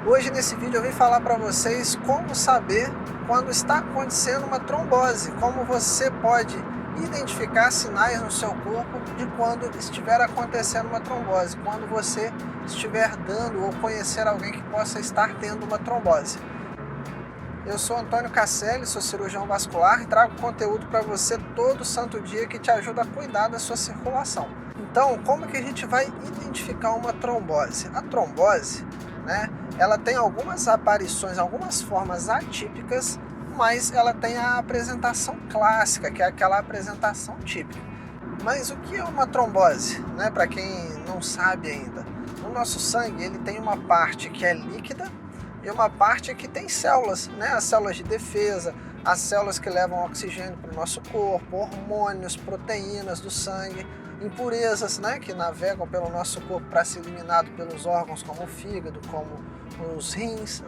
Hoje nesse vídeo eu vim falar para vocês como saber quando está acontecendo uma trombose, como você pode identificar sinais no seu corpo de quando estiver acontecendo uma trombose, quando você estiver dando ou conhecer alguém que possa estar tendo uma trombose. Eu sou Antônio Casselli, sou cirurgião vascular e trago conteúdo para você todo santo dia que te ajuda a cuidar da sua circulação. Então, como que a gente vai identificar uma trombose? A trombose, ela tem algumas aparições, algumas formas atípicas, mas ela tem a apresentação clássica, que é aquela apresentação típica. Mas o que é uma trombose? Para quem não sabe ainda, o nosso sangue ele tem uma parte que é líquida e uma parte que tem células, as células de defesa, as células que levam oxigênio para o nosso corpo, hormônios, proteínas do sangue, impurezas, que navegam pelo nosso corpo para ser eliminado pelos órgãos como o fígado, como os rins,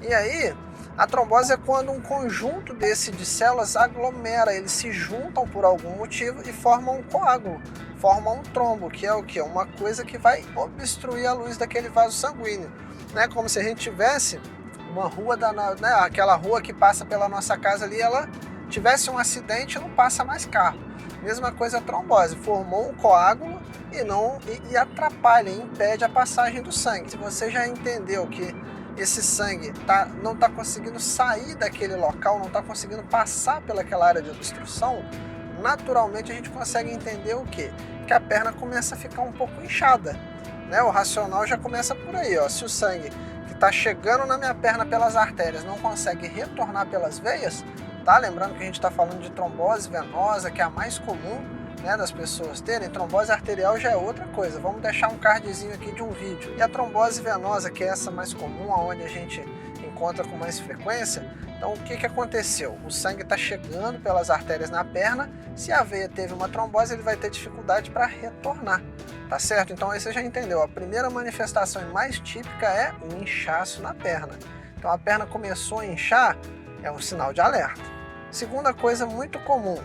E aí, a trombose é quando um conjunto desse de células aglomera, eles se juntam por algum motivo e formam um coágulo, formam um trombo, que é o quê? Uma coisa que vai obstruir a luz daquele vaso sanguíneo, Como se a gente tivesse uma rua, aquela rua que passa pela nossa casa ali, ela tivesse um acidente e não passa mais carro. Mesma coisa a trombose, formou um coágulo e atrapalha, impede a passagem do sangue. Se você já entendeu que esse sangue não está conseguindo sair daquele local, não está conseguindo passar pelaquela área de obstrução, naturalmente a gente consegue entender o quê? Que a perna começa a ficar um pouco inchada. O racional já começa por aí, se o sangue que está chegando na minha perna pelas artérias não consegue retornar pelas veias, lembrando que a gente está falando de trombose venosa, que é a mais comum das pessoas terem. Trombose arterial já é outra coisa, vamos deixar um cardzinho aqui de um vídeo. E a trombose venosa, que é essa mais comum, onde a gente encontra com mais frequência, então o que aconteceu? O sangue está chegando pelas artérias na perna, se a veia teve uma trombose, ele vai ter dificuldade para retornar, tá certo? Então aí você já entendeu, a primeira manifestação mais típica é um inchaço na perna. Então a perna começou a inchar, é um sinal de alerta. Segunda coisa muito comum,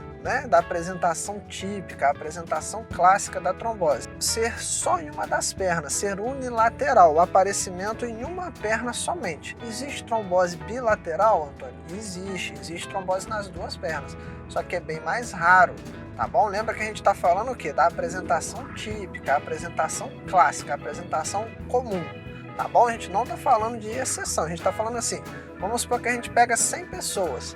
da apresentação típica, a apresentação clássica da trombose, ser só em uma das pernas, ser unilateral, o aparecimento em uma perna somente. Existe trombose bilateral, Antônio? Existe trombose nas duas pernas, só que é bem mais raro, tá bom? Lembra que a gente está falando o quê? Da apresentação típica, a apresentação clássica, a apresentação comum, tá bom? A gente não está falando de exceção, a gente está falando assim, vamos supor que a gente pega 100 pessoas,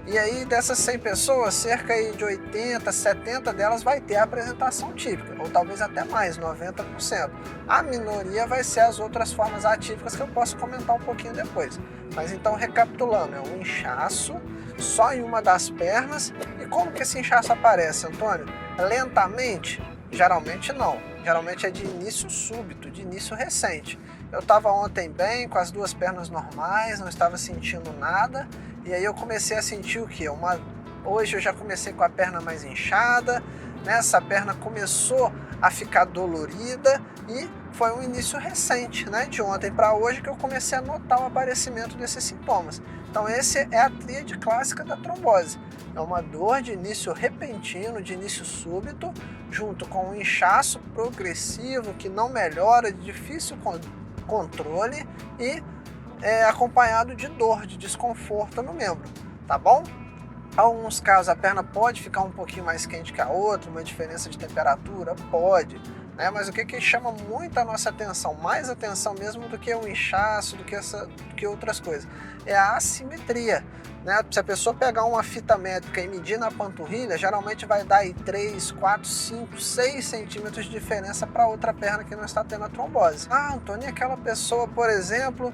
E aí dessas 100 pessoas, cerca de 80, 70 delas vai ter a apresentação típica, ou talvez até mais, 90%. A minoria vai ser as outras formas atípicas que eu posso comentar um pouquinho depois. Mas então, recapitulando, é um inchaço só em uma das pernas. E como que esse inchaço aparece, Antônio? Lentamente? Geralmente não. Geralmente é de início súbito, de início recente. Eu estava ontem bem, com as duas pernas normais, não estava sentindo nada. E aí eu comecei a sentir o quê? Hoje eu já comecei com a perna mais inchada, essa perna começou a ficar dolorida e foi um início recente, de ontem para hoje que eu comecei a notar o aparecimento desses sintomas. Então esse é a tríade clássica da trombose. É uma dor de início repentino, de início súbito, junto com um inchaço progressivo que não melhora, de difícil controle e acompanhado de dor, de desconforto no membro, tá bom? Em alguns casos a perna pode ficar um pouquinho mais quente que a outra, uma diferença de temperatura, pode, mas o que chama muito a nossa atenção, mais atenção mesmo do que o inchaço, do que outras coisas, é a assimetria. Se a pessoa pegar uma fita métrica e medir na panturrilha, geralmente vai dar aí 3, 4, 5, 6 centímetros de diferença para outra perna que não está tendo a trombose. Antônio, aquela pessoa, por exemplo,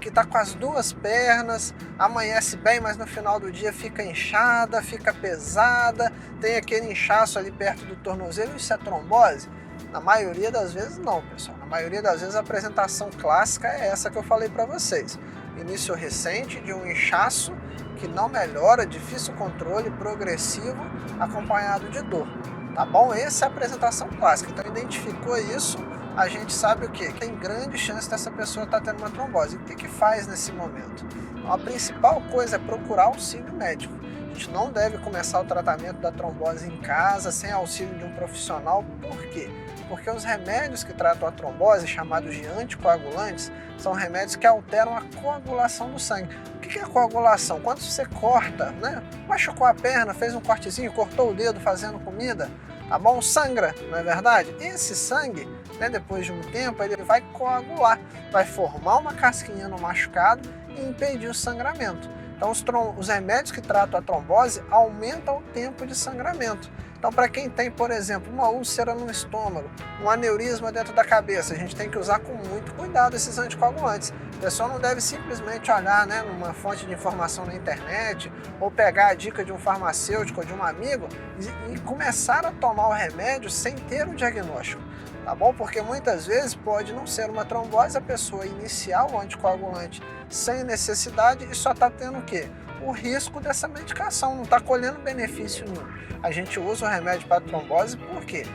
que está com as duas pernas, amanhece bem, mas no final do dia fica inchada, fica pesada, tem aquele inchaço ali perto do tornozelo, isso é trombose? Na maioria das vezes não, pessoal. Na maioria das vezes a apresentação clássica é essa que eu falei para vocês. Início recente de um inchaço que não melhora, difícil controle, progressivo, acompanhado de dor, tá bom? Essa é a apresentação clássica. Então identificou isso, a gente sabe o quê? Tem grande chance dessa pessoa estar tendo uma trombose. O que faz nesse momento? Então, a principal coisa é procurar auxílio médico. A gente não deve começar o tratamento da trombose em casa, sem auxílio de um profissional. Por quê? Porque os remédios que tratam a trombose, chamados de anticoagulantes, são remédios que alteram a coagulação do sangue. O que é a coagulação? Quando você corta, né? Machucou a perna, fez um cortezinho, cortou o dedo fazendo comida, tá bom? Sangra, não é verdade? Esse sangue, né, depois de um tempo, ele vai coagular, vai formar uma casquinha no machucado e impedir o sangramento. Então, os remédios que tratam a trombose aumentam o tempo de sangramento. Então, para quem tem, por exemplo, uma úlcera no estômago, um aneurisma dentro da cabeça, a gente tem que usar com muito cuidado esses anticoagulantes. A pessoa não deve simplesmente olhar, né, numa fonte de informação na internet ou pegar a dica de um farmacêutico ou de um amigo e começar a tomar o remédio sem ter o diagnóstico. Tá bom? Porque muitas vezes pode não ser uma trombose, a pessoa iniciar o anticoagulante sem necessidade e só está tendo o quê? O risco dessa medicação, não está colhendo benefício nenhum. A gente usa o remédio para trombose por quê?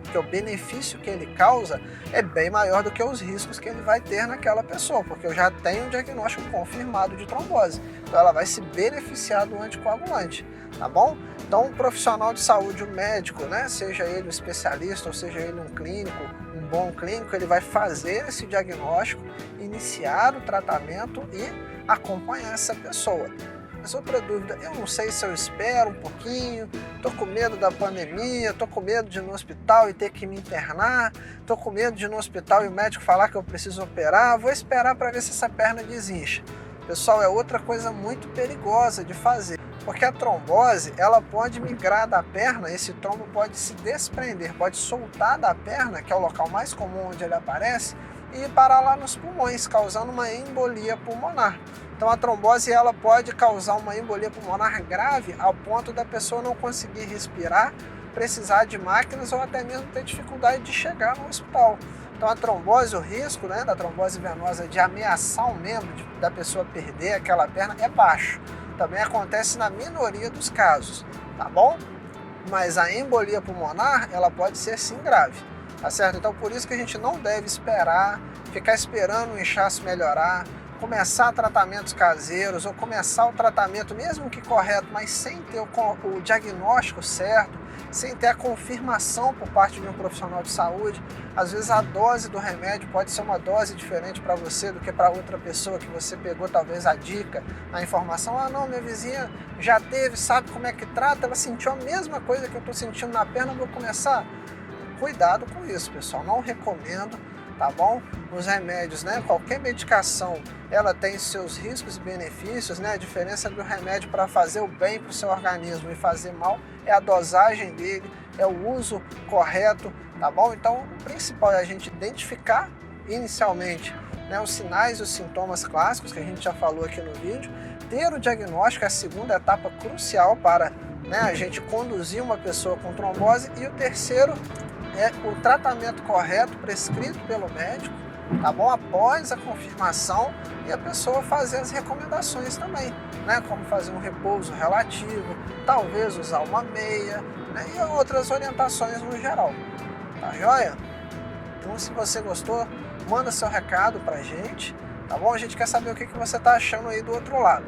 Porque o benefício que ele causa é bem maior do que os riscos que ele vai ter naquela pessoa, porque eu já tenho um diagnóstico confirmado de trombose, então ela vai se beneficiar do anticoagulante, tá bom? Então, um profissional de saúde, o médico, né, seja ele um especialista ou seja ele um clínico, um bom clínico, ele vai fazer esse diagnóstico, iniciar o tratamento e acompanhar essa pessoa. Mas outra dúvida, eu não sei se eu espero um pouquinho, tô com medo da pandemia, tô com medo de ir no hospital e ter que me internar, tô com medo de ir no hospital e o médico falar que eu preciso operar, vou esperar para ver se essa perna desincha. Pessoal, é outra coisa muito perigosa de fazer, porque a trombose, ela pode migrar da perna, esse trombo pode se desprender, pode soltar da perna, que é o local mais comum onde ele aparece, e parar lá nos pulmões, causando uma embolia pulmonar. Então a trombose ela pode causar uma embolia pulmonar grave ao ponto da pessoa não conseguir respirar, precisar de máquinas ou até mesmo ter dificuldade de chegar no hospital. Então a trombose, o risco, né, da trombose venosa de ameaçar um membro, da pessoa perder aquela perna, é baixo. Também acontece na minoria dos casos, tá bom? Mas a embolia pulmonar, ela pode ser sim grave, tá certo? Então por isso que a gente não deve esperar, ficar esperando o inchaço melhorar, começar tratamentos caseiros ou começar o tratamento, mesmo que correto, mas sem ter o diagnóstico certo, sem ter a confirmação por parte de um profissional de saúde. Às vezes a dose do remédio pode ser uma dose diferente para você do que para outra pessoa que você pegou talvez a dica, a informação, ah não, minha vizinha já teve, sabe como é que trata, ela sentiu a mesma coisa que eu estou sentindo na perna, vou começar. Cuidado com isso, pessoal, não recomendo, tá bom? Os remédios, né? Qualquer medicação, ela tem seus riscos e benefícios, né? A diferença do remédio para fazer o bem para o seu organismo e fazer mal é a dosagem dele, é o uso correto, tá bom? Então, o principal é a gente identificar inicialmente, né, os sinais e os sintomas clássicos que a gente já falou aqui no vídeo, ter o diagnóstico é a segunda etapa crucial para, né, a gente conduzir uma pessoa com trombose, e o terceiro é o tratamento correto prescrito pelo médico, tá bom? Após a confirmação, e a pessoa fazer as recomendações também, né? Como fazer um repouso relativo, talvez usar uma meia, né? E outras orientações no geral, tá joia? Então, se você gostou, manda seu recado pra gente, tá bom? A gente quer saber o que você tá achando aí do outro lado.